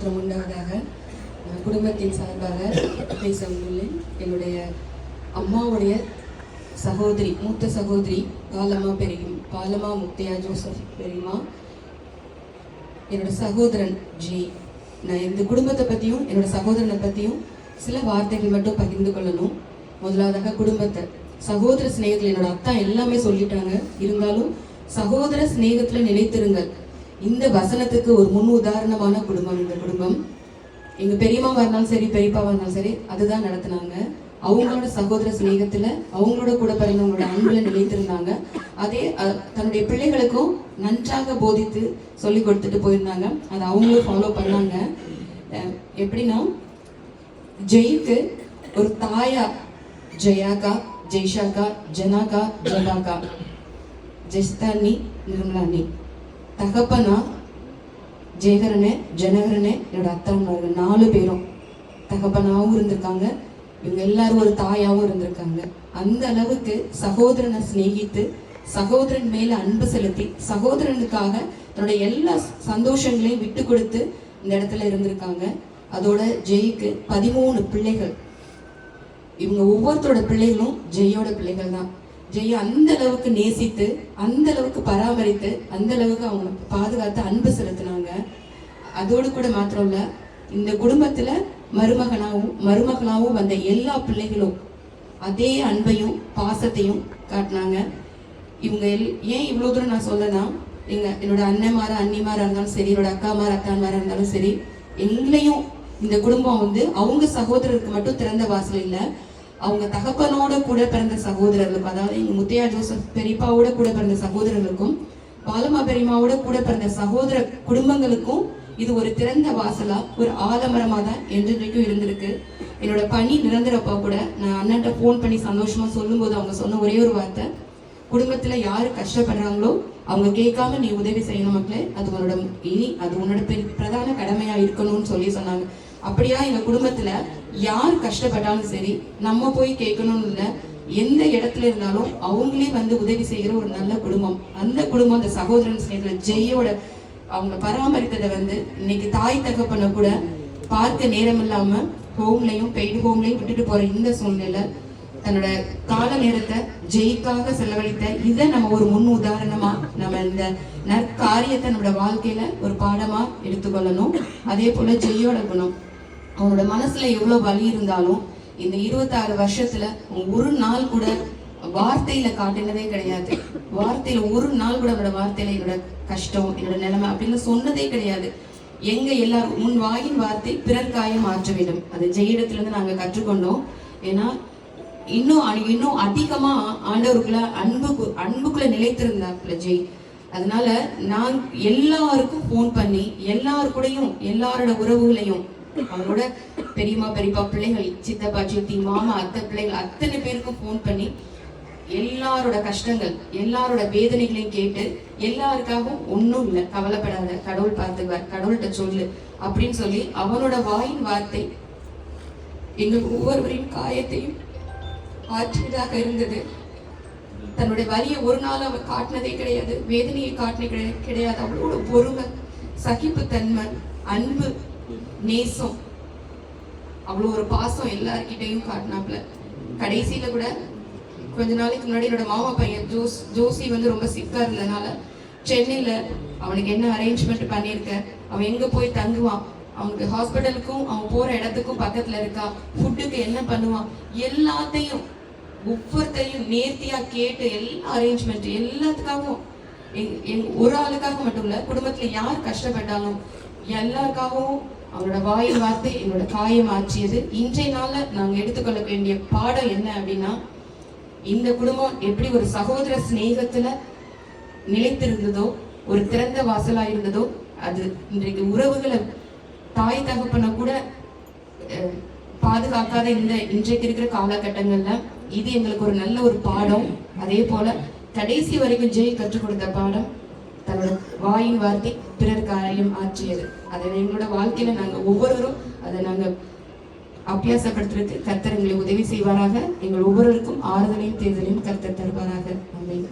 ஸ்தோத்திரம் உண்டாவதாக. குடும்பத்தின் சார்பாக பேச வந்துள்ளேன். என்னுடைய அம்மாவுடைய சகோதரி, மூத்த சகோதரி பாலமா முத்தையா ஜோசப் பெரியம்மா, என்னோட சகோதரன் ஜி. நான் இந்த குடும்பத்தை பற்றியும் என்னோட சகோதரனை பற்றியும் சில வார்த்தைகள் மட்டும் பகிர்ந்து கொள்ளணும். முதலாவதாக குடும்பத்தை, சகோதர சிநேகத்தில் என்னோட அத்தா எல்லாமே சொல்லிட்டாங்க. இருந்தாலும் சகோதர சிநேகத்தில் நிலைத்திருங்கள். இந்த வசனத்துக்கு ஒரு முன் உதாரணமான குடும்பம் இந்த குடும்பம். எங்க பெரியம்மாவா இருந்தாலும் சரி, பெரியப்பாவா இருந்தாலும் சரி, அதுதான் நடத்தினாங்க. அவங்களோட சகோதர சிநேகத்துல, அவங்களோட கூட பிறந்தவங்களோட அன்புல நிலைத்திருந்தாங்க. அதே தன்னுடைய பிள்ளைகளுக்கும் நன்றாக போதித்து சொல்லி கொடுத்துட்டு போயிருந்தாங்க. அதை அவங்களும் ஃபாலோ பண்ணாங்க. எப்படின்னா, ஜெய்க்கு ஒரு தாயா ஜெயாக்கா, ஜெய்ஷாக்கா, ஜனாக்கா, ஜபாக்கா, ஜெஸ்தானி, நிர்மலானி. தகப்பனா ஜெயகரனே, ஜனகரனே, என்னோட அத்தான்மார்கள் 4 பேரும் தகப்பனாவும் இருந்திருக்காங்க. இவங்க எல்லாரும் ஒரு தாயாவும் இருந்திருக்காங்க. அந்த அளவுக்கு சகோதரனை சிநேகித்து, சகோதரன் மேல அன்பு செலுத்தி, சகோதரனுக்காக தன்னுடைய எல்லா சந்தோஷங்களையும் விட்டு கொடுத்து இந்த இடத்துல இருந்திருக்காங்க. அதோட ஜெய்க்கு 13 பிள்ளைகள். இவங்க ஒவ்வொருத்தரோட பிள்ளைகளும் ஜெயோட பிள்ளைகள் தான். ஜெய அந்த அளவுக்கு நேசித்து, அந்த அளவுக்கு பராமரித்து, அந்த அளவுக்கு அவங்க பாதுகாத்து அன்பு செலுத்தினாங்க. அதோடு கூட மாத்திரம் இல்ல, இந்த குடும்பத்துல மருமகனாவும் வந்த எல்லா பிள்ளைகளும் அதே அன்பையும் பாசத்தையும் காட்டினாங்க. இவங்க ஏன் இவ்வளவு தூரம் நான் சொல்லனா, என்னோட அண்ணிமாரா இருந்தாலும் சரி, என்னோட அத்தான்மாரா இருந்தாலும் சரி, எங்களையும் இந்த குடும்பம் அவங்க சகோதரருக்கு மட்டும் திறந்த வாசல் இல்லை, அவங்க தகப்பனோட கூட பிறந்த சகோதரர்களுக்கும், அதாவது எங்க முத்தையா ஜோசப் பெரியப்பாவோட கூட பிறந்த சகோதரர்களுக்கும், பாலமா பெரியம்மாவோட கூட பிறந்த சகோதர குடும்பங்களுக்கும் இது ஒரு திறந்த வாசலா, ஒரு ஆலமரமா தான் என்றைக்கும் இருந்திருக்கு. என்னோட பணி நிரந்தரப்பா கூட நான் அண்ணன்ட்ட போன் பண்ணி சந்தோஷமா சொல்லும் போது அவங்க சொன்ன ஒரே ஒரு வார்த்தை, குடும்பத்துல யாரு கஷ்டப்படுறாங்களோ அவங்க கேட்காம நீ உதவி செய்யணும் மக்களே, அது உன்னோட பிரதான கடமையா இருக்கணும்னு சொல்லி சொன்னாங்க. அப்படியா எங்க குடும்பத்துல யார் கஷ்டப்பட்டாலும் சரி, நம்ம போய் கேட்கணும்னு இல்லை, எந்த இடத்துல இருந்தாலும் அவங்களே உதவி செய்கிற ஒரு நல்ல குடும்பம். அந்த குடும்பம், அந்த சகோதரன் ஸ்நேகத்துல ஜெயோட அவங்க பராமரித்ததை இன்னைக்கு தாய் தகப்பன கூட பார்க்க நேரம் இல்லாம ஹோம்லையும் பெய்டு ஹோம்லையும் விட்டுட்டு போற இந்த சூழ்நிலை, தன்னோட கால நேரத்தை ஜெய்க்காக செலவழித்த இதை நம்ம ஒரு முன் உதாரணமா, நம்ம இந்த நற்காரியத்தை நம்மளோட வாழ்க்கையில ஒரு பாடமா எடுத்துக்கொள்ளணும். அதே போல ஜெய்யோட குணம், அவனோட மனசுல எவ்வளவு வலி இருந்தாலும் இந்த 26 வருஷத்துல ஒரு நாள் கூட வார்த்தையில காட்டினதே கிடையாது. வார்த்தையில ஒரு நாள் கூட அவனோட வார்த்தையில என்னோட கஷ்டம், என்னோட நிலைமை அப்படின்னு சொன்னதே கிடையாது. எங்க எல்லாரும் முன் வாயின் வார்த்தை பிறர் காயம் மாற்ற வேண்டும். அது ஜெயிடத்துல இருந்து நாங்க கற்றுக்கொண்டோம். ஏன்னா இன்னும் அதிகமா ஆண்டவருக்குள்ள அன்புக்குள்ள நிலைத்திருந்தாப்புல ஜெய். அதனால நான் எல்லாருக்கும் போன் பண்ணி எல்லாருக்கூடையும் எல்லாரோட உறவுகளையும், அவங்களோட பெரியம்மா பெரியப்பா பிள்ளைகள், சித்தப்பா சித்தி மாமா அத்தை பிள்ளைகள் அத்தனை பேருக்கும் போன் பண்ணி எல்லாரோட கஷ்டங்கள் எல்லாரோட வேதனைகளையும் கேட்டு, எல்லாருக்காகவும் ஒன்றும் இல்லை, கவலைப்படாத, கடவுள் பார்த்துக்குவார், கடவுள்கிட்ட சொல்லு அப்படின்னு சொல்லி அவனோட வாயின் வார்த்தை எங்கள் ஒவ்வொருவரின் காயத்தையும் ஆற்றியதாக இருந்தது. தன்னுடைய வலியை ஒரு நாள் அவன் காட்டினதே கிடையாது, வேதனையை காட்டினே கிடையாது. அவளோட பொறுமை, சகிப்புத்தன்மை, அன்பு, நேசம், அவ்வளோ ஒரு பாசம் எல்லார்கிட்டையும் காட்டினாப்புல. கடைசியில கூட கொஞ்ச நாளைக்கு முன்னாடி என்னோட மாமா பையன் ஜோசி ரொம்ப சிக்கா இருந்ததுனால சென்னையில அவனுக்கு என்ன அரேஞ்ச்மெண்ட் பண்ணியிருக்க, அவன் எங்க போய் தங்குவான், அவனுக்கு ஹாஸ்பிட்டலுக்கும் அவன் போற இடத்துக்கும் பக்கத்துல இருக்கா, ஃபுட்டுக்கு என்ன பண்ணுவான், எல்லாத்தையும் ஒவ்வொருத்தையும் நேர்த்தியா கேட்டு எல்லா அரேஞ்ச்மெண்ட் எல்லாத்துக்காகவும், ஒரு ஆளுக்காக மட்டும் இல்ல, குடும்பத்துல யார் கஷ்டப்பட்டாலும் எல்லாருக்காகவும் அவனோட வாயில் வார்த்தை என்னோட காயம் ஆற்றியது. இன்றைய நாள்ல நாங்க எடுத்துக்கொள்ள வேண்டிய பாடம் என்ன அப்படின்னா, இந்த குடும்பம் எப்படி ஒரு சகோதர சிநேகத்துல நிலைத்திருந்ததோ, ஒரு திறந்த வாசலா இருந்ததோ, அது இன்றைக்கு உறவுகளை தாய் தகப்பன கூட பாதுகாக்காத இன்றைக்கு இருக்கிற காலகட்டங்கள்ல இது எங்களுக்கு ஒரு நல்ல ஒரு பாடம். அதே போல கடைசி வரைக்கும் ஜெய் கற்றுக் கொடுத்த பாடம், தன்னோட வாயின் வார்த்தை பிறர் காரியம் ஆற்றியது. அதை எங்களோட வாழ்க்கையில நாங்க ஒவ்வொருவரும் அதை நாங்க அபியாசப்படுத்துறதுக்கு கர்த்தர் எங்களை உதவி செய்வாராக. எங்கள் ஒவ்வொருவருக்கும் ஆறுதலையும் தேர்தலையும் கர்த்தர் தருவாராக. ஆமென்.